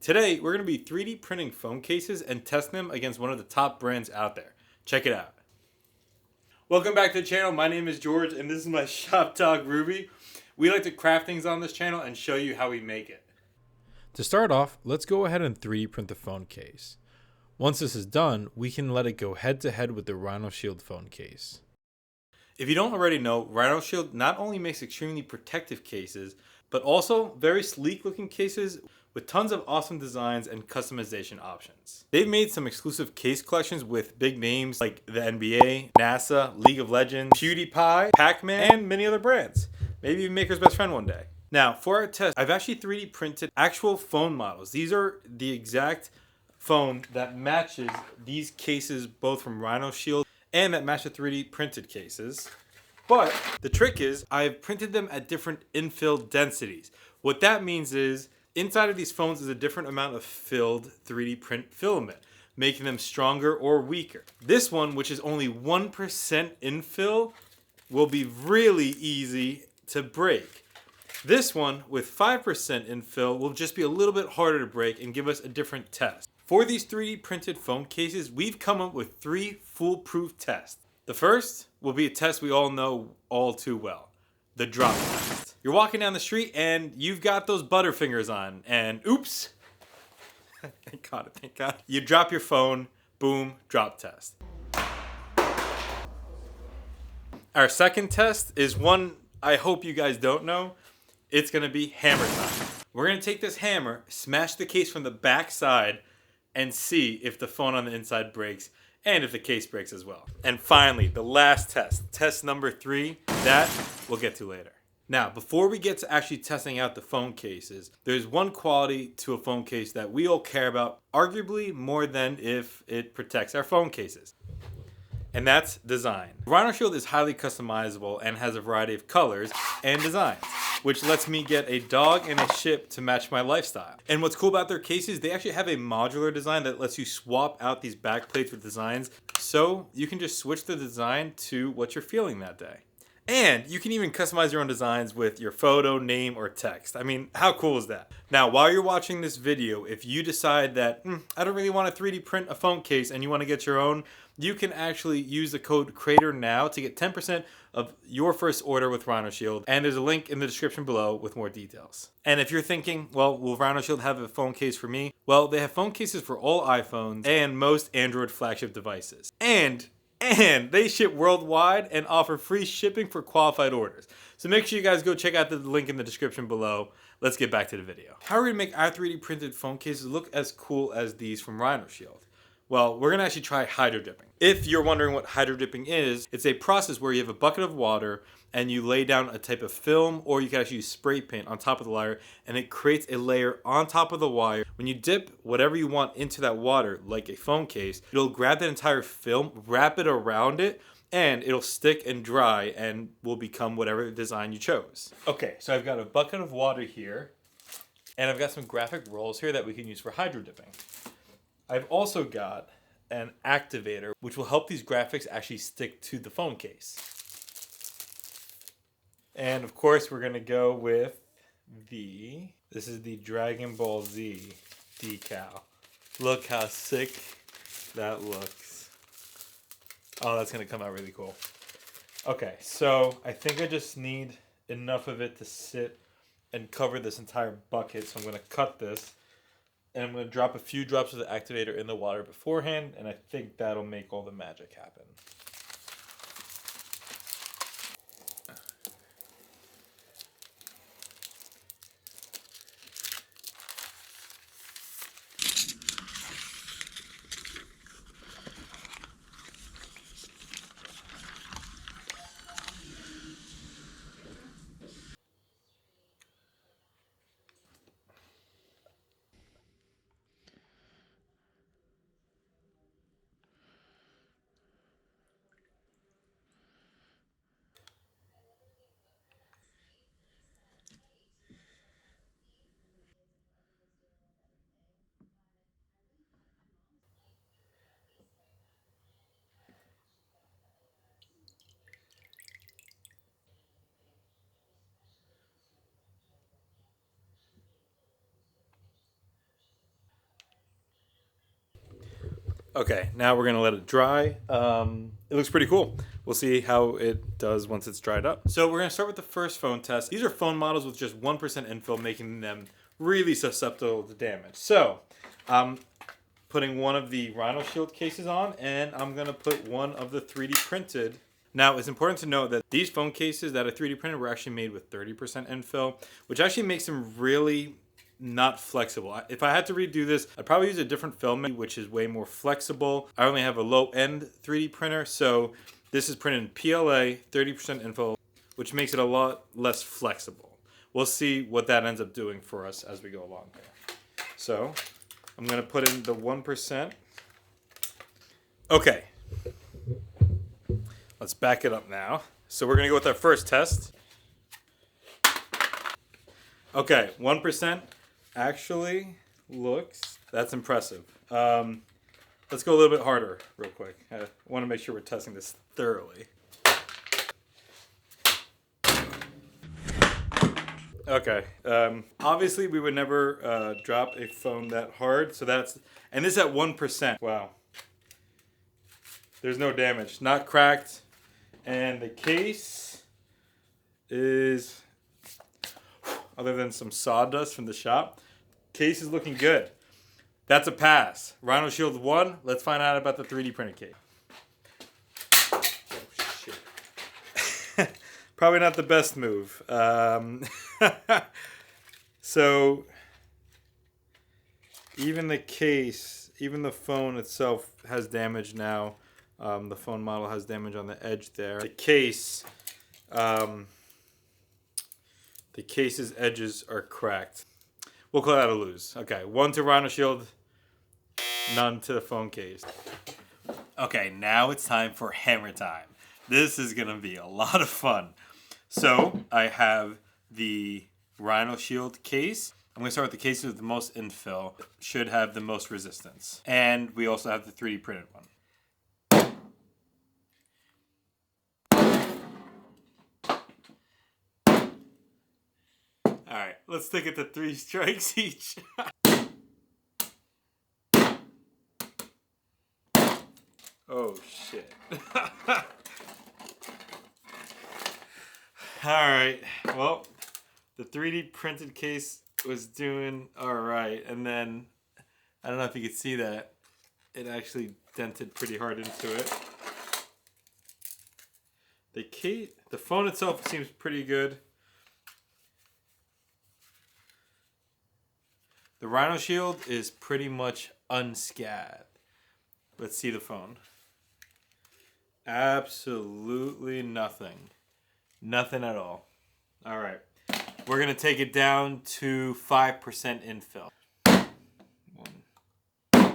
Today, we're going to be 3D printing phone cases and testing them against one of the top brands out there. Check it out. Welcome back to the channel. My name is George and this is my Shop Talk Ruby. We like to craft things on this channel and show you how we make it. To start off, let's go ahead and 3D print the phone case. Once this is done, we can let it go head to head with the Rhino Shield phone case. If you don't already know, Rhino Shield not only makes extremely protective cases, but also very sleek looking cases with tons of awesome designs and customization options. They've made some exclusive case collections with big names like the NBA, NASA, League of Legends, PewDiePie, Pac-Man, and many other brands. Maybe even Maker's Best Friend one day. Now, for our test, I've actually 3D printed actual phone models. These are the exact phone that matches these cases, both from Rhino Shield and that match the 3D printed cases. But the trick is I've printed them at different infill densities. What that means is inside of these phones is a different amount of filled 3D print filament, making them stronger or weaker. This one, which is only 1% infill, will be really easy to break. This one with 5% infill will just be a little bit harder to break and give us a different test. For these 3D printed phone cases, we've come up with 3 foolproof tests. The first will be a test we all know all too well, the drop test. You're walking down the street and you've got those Butterfingers on and oops, thank God. You drop your phone, boom, drop test. Our second test is one I hope you guys don't know. It's gonna be hammer time. We're gonna take this hammer, smash the case from the back side, and see if the phone on the inside breaks and if the case breaks as well. And finally, the last test, test number 3, that we'll get to later. Now, before we get to actually testing out the phone cases, there's one quality to a phone case that we all care about, arguably more than if it protects our phone cases. And that's design. Rhino Shield is highly customizable and has a variety of colors and designs, which lets me get a dog and a ship to match my lifestyle. And what's cool about their cases, they actually have a modular design that lets you swap out these back plates with designs, so you can just switch the design to what you're feeling that day. And you can even customize your own designs with your photo, name, or text. I mean, how cool is that? Now, while you're watching this video, if you decide that, I don't really want to 3D print a phone case and you want to get your own, you can actually use the code CRATER now to get 10% of your first order with Rhino Shield. And there's a link in the description below with more details. And if you're thinking, well, will Rhino Shield have a phone case for me? Well, they have phone cases for all iPhones and most Android flagship devices. And they ship worldwide and offer free shipping for qualified orders. So make sure you guys go check out the link in the description below. Let's get back to the video. How are we gonna make our 3D printed phone cases look as cool as these from Rhino Shield? Well, we're gonna actually try hydro dipping. If you're wondering what hydro dipping is, it's a process where you have a bucket of water and you lay down a type of film, or you can actually use spray paint on top of the wire, and it creates a layer on top of the wire. When you dip whatever you want into that water, like a phone case, it'll grab that entire film, wrap it around it, and it'll stick and dry and will become whatever design you chose. Okay, so I've got a bucket of water here, and I've got some graphic rolls here that we can use for hydro dipping. I've also got an activator, which will help these graphics actually stick to the phone case. And of course, we're gonna go with this is the Dragon Ball Z decal. Look how sick that looks. Oh, that's gonna come out really cool. Okay, so I think I just need enough of it to sit and cover this entire bucket. So I'm gonna cut this and I'm gonna drop a few drops of the activator in the water beforehand, and I think that'll make all the magic happen. Okay, now we're gonna let it dry. It looks pretty cool. We'll see how it does once it's dried up. So we're gonna start with the first phone test. These are phone models with just 1% infill, making them really susceptible to damage. So I'm putting one of the Rhino Shield cases on, and I'm gonna put one of the 3D printed. Now, it's important to note that these phone cases that are 3D printed were actually made with 30% infill, which actually makes them really not flexible. If I had to redo this, I'd probably use a different filament, which is way more flexible. I only have a low-end 3D printer, so this is printed in PLA, 30% infill, which makes it a lot less flexible. We'll see what that ends up doing for us as we go along here. So I'm gonna put in the 1%. Okay. Let's back it up now. So we're gonna go with our first test. Okay, 1% actually looks, that's impressive. Let's go a little bit harder real quick. I wanna make sure we're testing this thoroughly. Okay, obviously we would never drop a phone that hard, so that's, and this at 1%, wow. There's no damage, not cracked. And the case is, other than some sawdust from the shop, case is looking good. That's a pass. Rhino Shield 1. Let's find out about the 3D printed case. Oh, shit. Probably not the best move. So, even the case, even the phone itself has damage now. The phone model has damage on the edge there. The case's edges are cracked. We'll call that a lose. Okay, 1 to Rhino Shield, none to the phone case. Okay, now it's time for hammer time. This is gonna be a lot of fun. So I have the Rhino Shield case. I'm gonna start with the cases with the most infill. Should have the most resistance. And we also have the 3D printed one. All right, let's take it to 3 strikes each. Oh, shit. All right, well, the 3D printed case was doing all right. And then, I don't know if you could see that, it actually dented pretty hard into it. The phone itself seems pretty good. The Rhino Shield is pretty much unscathed. Let's see the phone. Absolutely nothing. Nothing at all. All right. We're going to take it down to 5% infill. 1, 2.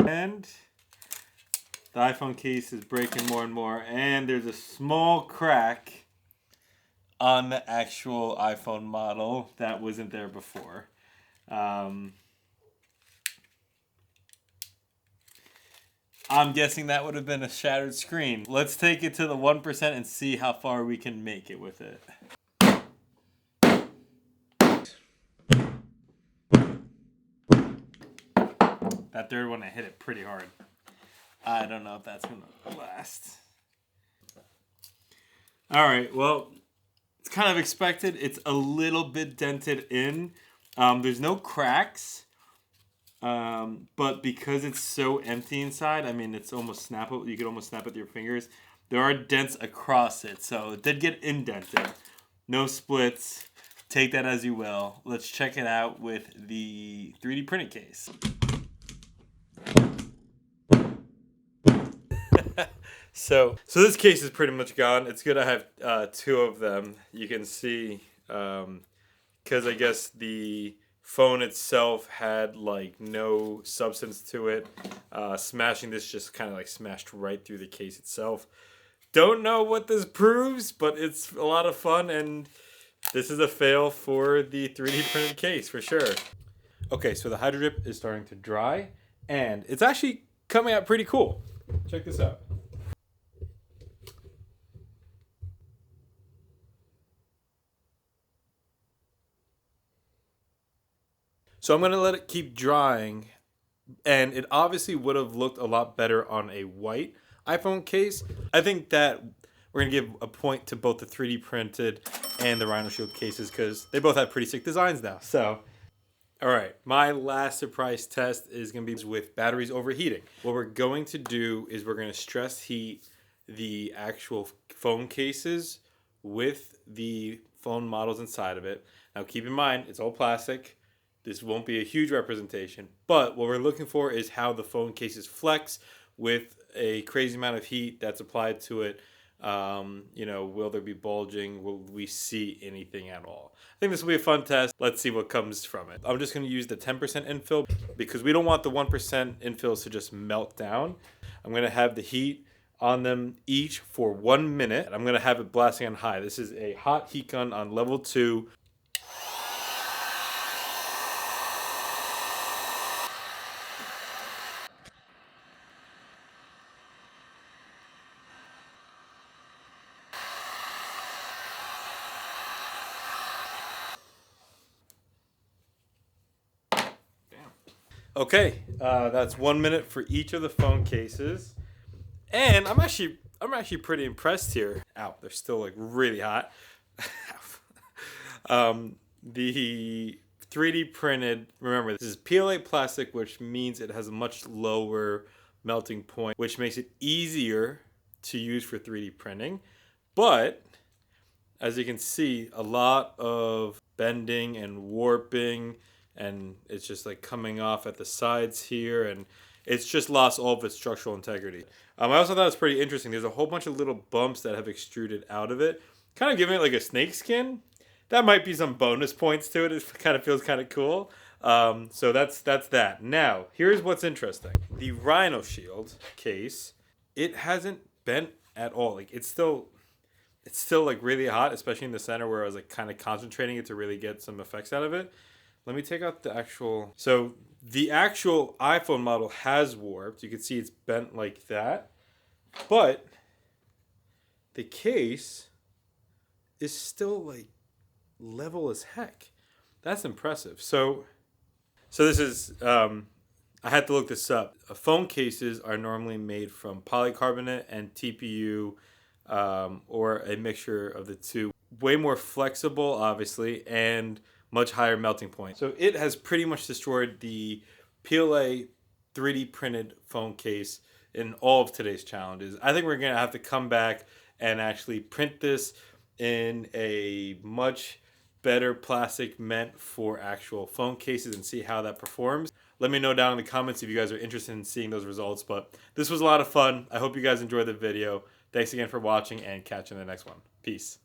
And the iPhone case is breaking more and more, and there's a small crack on the actual iPhone model that wasn't there before. I'm guessing that would have been a shattered screen. Let's take it to the 1% and see how far we can make it with it. That third one, I hit it pretty hard. I don't know if that's going to last. All right, well, it's kind of expected. It's a little bit dented in. There's no cracks, but because it's so empty inside, I mean, it's almost snappable. You could almost snap with your fingers. There are dents across it, so it did get indented. No splits. Take that as you will. Let's check it out with the 3D printed case. So this case is pretty much gone. It's good I have 2 of them. You can see, because I guess the phone itself had like no substance to it. Smashing this just kind of like smashed right through the case itself. Don't know what this proves, but it's a lot of fun, and this is a fail for the 3D printed case for sure. Okay, so the Hydro Drip is starting to dry, and it's actually coming out pretty cool. Check this out. So I'm going to let it keep drying, and it obviously would have looked a lot better on a white iPhone case. I think that we're going to give a point to both the 3D printed and the Rhino Shield cases because they both have pretty sick designs now. So, all right, my last surprise test is going to be with batteries overheating. What we're going to do is we're going to stress heat the actual phone cases with the phone models inside of it. Now keep in mind, it's all plastic. This won't be a huge representation, but what we're looking for is how the phone cases flex with a crazy amount of heat that's applied to it. Will there be bulging? Will we see anything at all? I think this will be a fun test. Let's see what comes from it. I'm just going to use the 10% infill because we don't want the 1% infills to just melt down. I'm going to have the heat on them each for 1 minute. I'm going to have it blasting on high. This is a hot heat gun on level 2. Okay, that's 1 minute for each of the phone cases, and I'm actually pretty impressed here. Ow, they're still like really hot. The 3D printed. Remember, this is PLA plastic, which means it has a much lower melting point, which makes it easier to use for 3D printing. But as you can see, a lot of bending and warping, and it's just like coming off at the sides here, and it's just lost all of its structural integrity. I also thought it was pretty interesting. There's a whole bunch of little bumps that have extruded out of it, kind of giving it like a snake skin. That might be some bonus points to it. It kind of feels kind of cool. So that's that. Now, here's what's interesting. The Rhino Shield case, it hasn't bent at all. Like it's still like really hot, especially in the center where I was like kind of concentrating it to really get some effects out of it. Let me take out the actual. So the actual iPhone model has warped. You can see it's bent like that, but the case is still like level as heck. That's impressive. So this is. I had to look this up. Phone cases are normally made from polycarbonate and TPU, or a mixture of the two. Way more flexible, obviously, and much higher melting point. So it has pretty much destroyed the PLA 3D printed phone case in all of today's challenges. I think we're going to have to come back and actually print this in a much better plastic meant for actual phone cases and see how that performs. Let me know down in the comments if you guys are interested in seeing those results. But this was a lot of fun. I hope you guys enjoyed the video. Thanks again for watching, and catch you in the next one. Peace.